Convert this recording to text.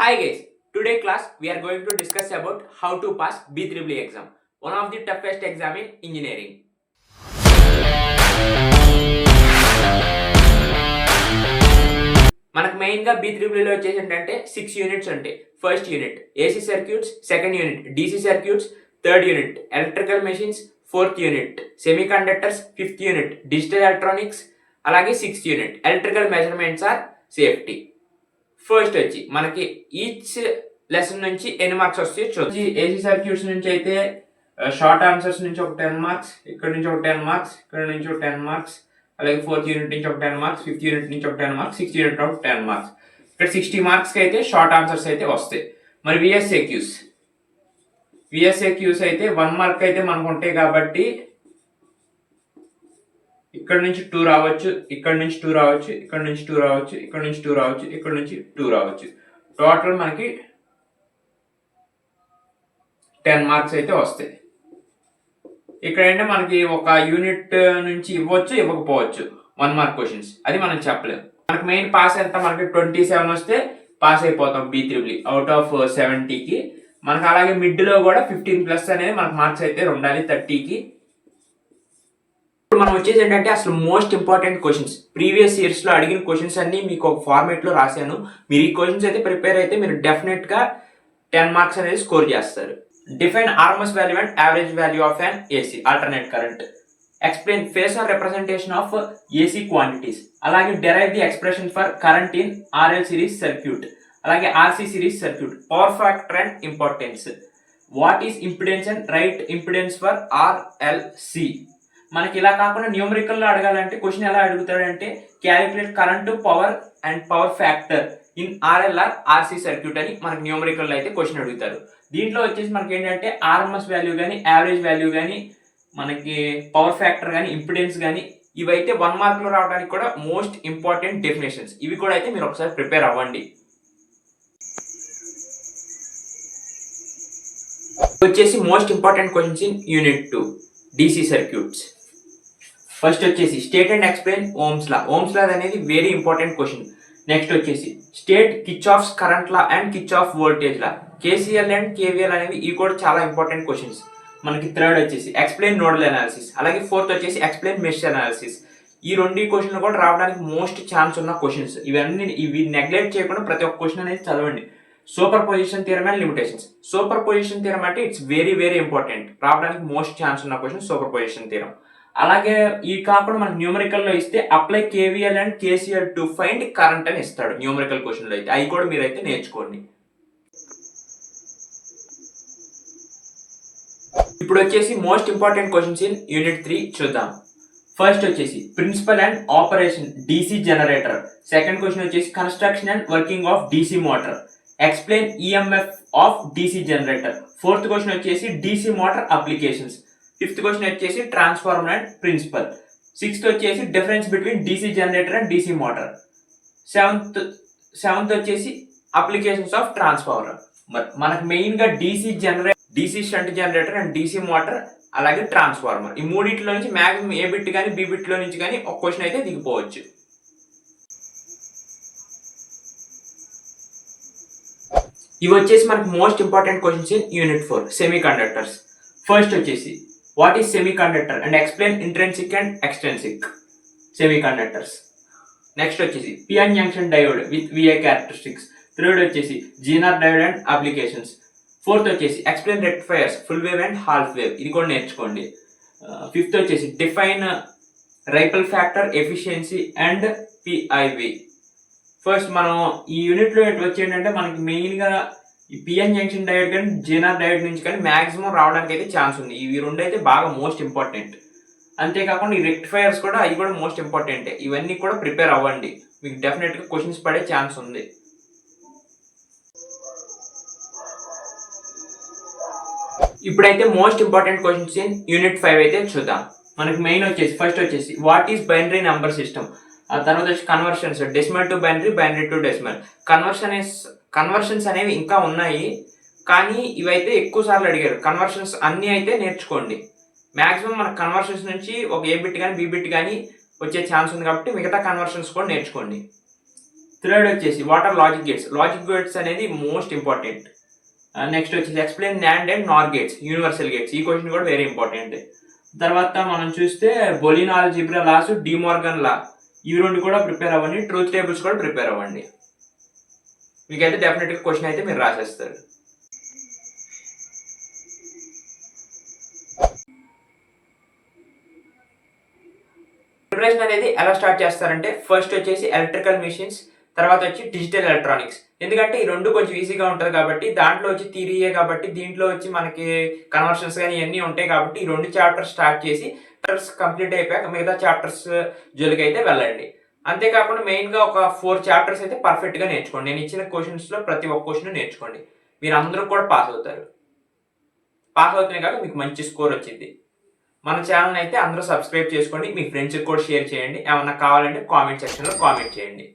Hi guys, today class we are going to discuss about how to pass B-BBE exam, one of the toughest exam in engineering. మనకు main గా B-BBEలో వచ్చేసి ఏంటంటే 6 units ఉంటాయి. First unit AC circuits, second unit DC circuits, third unit electrical machines, fourth unit semiconductors, fifth unit digital electronics, అలాగే sixth unit electrical measurements or safety. First వచ్చి మనకి each lesson నుంచి ఎన్ని మార్క్స్ వస్తాయో చూద్దాం. AC circuits నుంచి అయితే short answers నుంచి ఒక 10 మార్క్స్, ఇక్కడ నుంచి ఒక 10 మార్క్స్, ఇక్కడ నుంచి ఒక 10 మార్క్స్, అలాగే ఫోర్త్ యూనిట్ నుంచి ఒక 10 మార్క్స్, ఫిఫ్త్ యూనిట్ నుంచి ఒక 10 మార్క్స్, సిక్స్త్ యూనిట్ ఒక 10 మార్క్స్. ఇక్కడ 60 మార్క్స్ కి అయితే షార్ట్ ఆన్సర్స్ అయితే వస్తాయి. మరి విఎస్ఏక్యూస్ అయితే 1 మార్క్ అయితే మనకు ఉంటాయి కాబట్టి ఇక్కడ నుంచి 2 రావచ్చు, ఇక్కడ నుంచి 2 రావచ్చు, ఇక్కడ నుంచి 2 రావచ్చు, ఇక్కడ నుంచి 2 రావచ్చు, ఇక్కడ నుంచి 2 రావచ్చు. టోటల్ మనకి 10 మార్క్స్ అయితే వస్తాయి. ఇక్కడ అంటే మనకి ఒక యూనిట్ నుంచి ఇవ్వచ్చు, ఇవ్వకపోవచ్చు 1 మార్క్ క్వశ్చన్స్, అది మనం చెప్పలేము. మనకి మెయిన్ పాస్ ఎంత, మనకి 27 వస్తే పాస్ అయిపోతాం B-BBE అవుట్ ఆఫ్ 70కి. మనకు అలాగే మిడ్ లో కూడా 15+ అనేది మనకు మార్క్స్ అయితే ఉండాలి 30కి. ఇప్పుడు మనం వచ్చేసి ఏంటంటే అసలు most important questions, previous years లో అడిగిన క్వశ్చన్స్ అన్ని మీకు ఒక ఫార్మేట్ లో రాశాను. మీరు ఈ క్వశ్చన్స్ అయితే ప్రిపేర్ అయితే మీరు డెఫినెట్ గా 10 మార్క్స్ అనేది స్కోర్ చేస్తారు. Define RMS value and average value of an AC alternate current. Explain phasor representation of AC quantities. అలాగే derive the expression for current in RL series circuit, అలాగే RC series circuit, power factor and importance, what is impedance and write impedance for RLC. మనకి ఇలా కాకుండా numerical లో అడగాలంటే question ఎలా అడుగుతాడంటే calculate current, power and power factor in RL or RC circuit అని మనకి న్యూమరికల్ లో అయితే క్వశ్చన్ అడుగుతారు. దీంట్లో వచ్చేసి మనకి ఏంటంటే RMS వాల్యూ కానీ, యావరేజ్ వాల్యూ కానీ, మనకి పవర్ ఫ్యాక్టర్ కానీ, ఇంపిడెన్స్ కానీ, ఇవైతే 1 మార్క్ లో రావడానికి కూడా మోస్ట్ ఇంపార్టెంట్ డెఫినేషన్స్. ఇవి కూడా అయితే మీరు ఒకసారి ప్రిపేర్ అవ్వండి. వచ్చేసి most important questions in unit 2 DC circuits. First వచ్చేసి state and explain Ohm's law. Ohm's law అనేది వెరీ ఇంపార్టెంట్ క్వశ్చన్. నెక్స్ట్ వచ్చేసి state Kirchhoff's current law and Kirchhoff voltage law. KCL and KVL అనేవి ఇవి కూడా చాలా important questions. మనకి third వచ్చేసి explain nodal analysis, అలాగే ఫోర్త్ వచ్చేసి ఎక్స్ప్లెయిన్ మెష్ అనాలిసిస్. ఈ 2 క్వశ్చన్లు కూడా రావడానికి మోస్ట్ ఛాన్స్ ఉన్న క్వశ్చన్స్. ఇవి నెగ్లెక్ట్ చేయకుండా ప్రతి ఒక్క క్వశ్చన్ అనేది చదవండి. Super position theorem and limitations. Super position theorem అంటే ఇట్స్ వెరీ వెరీ ఇంపార్టెంట్, రావడానికి మోస్ట్ ఛాన్స్ ఉన్న క్వశ్చన్ సూపర్ పొజిషన్ థియరమ్. అలాగే ఈ కాకుండా మనకి న్యూమరికల్ లో ఇస్తే apply KVL and KCL to find current అని ఇస్తాడు న్యూమరికల్ క్వశ్చన్ లో అయితే. అవి కూడా మీరైతే నేర్చుకోండి. ఇప్పుడు వచ్చేసి most important questions in unit 3 చూద్దాం. ఫస్ట్ వచ్చేసి principle and operation DC generator. Second question వచ్చేసి construction and working of DC motor. Explain EMF of DC generator. Fourth question వచ్చేసి DC motor applications. Fifth question వచ్చేసి transformer and principle. Sixth వచ్చేసి difference between DC generator and DC motor. Seventh వచ్చేసి applications of transformer. మనకు main గా DC shunt generator and DC motor, అలాగే transformer, ఈ మూడిట్లో నుంచి మ్యాక్సిమం ఏ బిట్ కానీ బి బిట్ లో నుంచి కానీ ఒక క్వశ్చన్ అయితే దిగిపోవచ్చు. ఇవి వచ్చేసి మనకి most important questions in unit 4 semiconductors. First వచ్చేసి what is semiconductor and explain intrinsic and extrinsic semiconductors. Next వచ్చేసి PN junction diode with VI characteristics. Third వచ్చేసి Zener diode and applications. Fourth వచ్చేసి explain rectifiers full wave and half wave, ఇది కూడా నేర్చుకోండి. Fifth వచ్చేసి define ripple factor, efficiency and PIV. First మనం ఈ unit లో వచ్చి ఏంటంటే మనకి మెయిన్ గా ఈ పిఎన్ జంక్షన్ డయోడ్ కానీ జీనర్ డయోడ్ నుంచి కానీ మాక్సిమం రావడానికి అయితే ఛాన్స్ ఉంది. ఇవి 2 అయితే బాగా మోస్ట్ ఇంపార్టెంట్. అంతేకాకుండా ఈ రెక్టిఫైయర్స్ కూడా అవి కూడా మోస్ట్ ఇంపార్టెంట్. ఇవన్నీ కూడా ప్రిపేర్ అవ్వండి, మీకు డెఫినెట్ గా క్వశ్చన్స్ పడే ఛాన్స్ ఉంది. ఇప్పుడైతే most important questions in unit 5 అయితే చూద్దాం. మనకి మెయిన్ వచ్చేసి ఫస్ట్ వచ్చేసి what is binary number system. ఆ తర్వాత వచ్చి conversions, decimal to binary, binary to decimal. Conversions అనేవి ఇంకా ఉన్నాయి, కానీ ఇవైతే ఎక్కువ సార్లు అడిగారు. కన్వర్షన్స్ అన్ని అయితే నేర్చుకోండి. మాక్సిమం మన కన్వర్షన్స్ నుంచి ఒక ఏ బిట్ కానీ బి బిట్ కానీ వచ్చే ఛాన్స్ ఉంది కాబట్టి మిగతా కన్వర్షన్స్ కూడా నేర్చుకోండి. థర్డ్ వచ్చేసి what are logic gates. Logic gates అనేది మోస్ట్ ఇంపార్టెంట్. నెక్స్ట్ వచ్చేసి explain NAND and NOR gates, universal gates. ఈ క్వశ్చన్ కూడా వెరీ ఇంపార్టెంట్. తర్వాత మనం చూస్తే బొలిన్ ఆల్జీబ్రా లాస్, డిమోర్గన్ లా, ఇవి రెండు కూడా ప్రిపేర్ అవ్వండి. ట్రూత్ టేబుల్స్ కూడా ప్రిపేర్ అవ్వండి. మీకైతే డెఫినెట్గా క్వశ్చన్ అయితే మీరు రాసేస్తారు. ప్రిపరేషన్ అనేది ఎలా స్టార్ట్ చేస్తారంటే ఫస్ట్ వచ్చేసి ఎలక్ట్రికల్ మెషిన్స్, తర్వాత వచ్చి డిజిటల్ ఎలక్ట్రానిక్స్. ఎందుకంటే ఈ రెండు కొంచెం ఈజీగా ఉంటుంది కాబట్టి, దాంట్లో వచ్చి థియరీయే కాబట్టి, దీంట్లో వచ్చి మనకి కన్వర్షన్స్ కానీ ఇవన్నీ ఉంటాయి కాబట్టి, ఈ రెండు చాప్టర్స్ స్టార్ట్ చేసి చాప్టర్స్ కంప్లీట్ అయిపోయాక మిగతా చాప్టర్స్ జోలికి అయితే వెళ్ళండి. అంతేకాకుండా మెయిన్గా ఒక 4 చాప్టర్స్ అయితే పర్ఫెక్ట్గా నేర్చుకోండి. నేను ఇచ్చిన క్వశ్చన్స్లో ప్రతి ఒక్క క్వశ్చన్ నేర్చుకోండి. మీరు అందరూ కూడా పాస్ అవుతారు. పాస్ అవుతున్నాయి కాక మీకు మంచి స్కోర్ వచ్చింది. మన ఛానల్ అయితే అందరూ సబ్స్క్రైబ్ చేసుకోండి. మీ ఫ్రెండ్స్కి కూడా షేర్ చేయండి. ఏమన్నా కావాలంటే కామెంట్ సెక్షన్లో కామెంట్ చేయండి.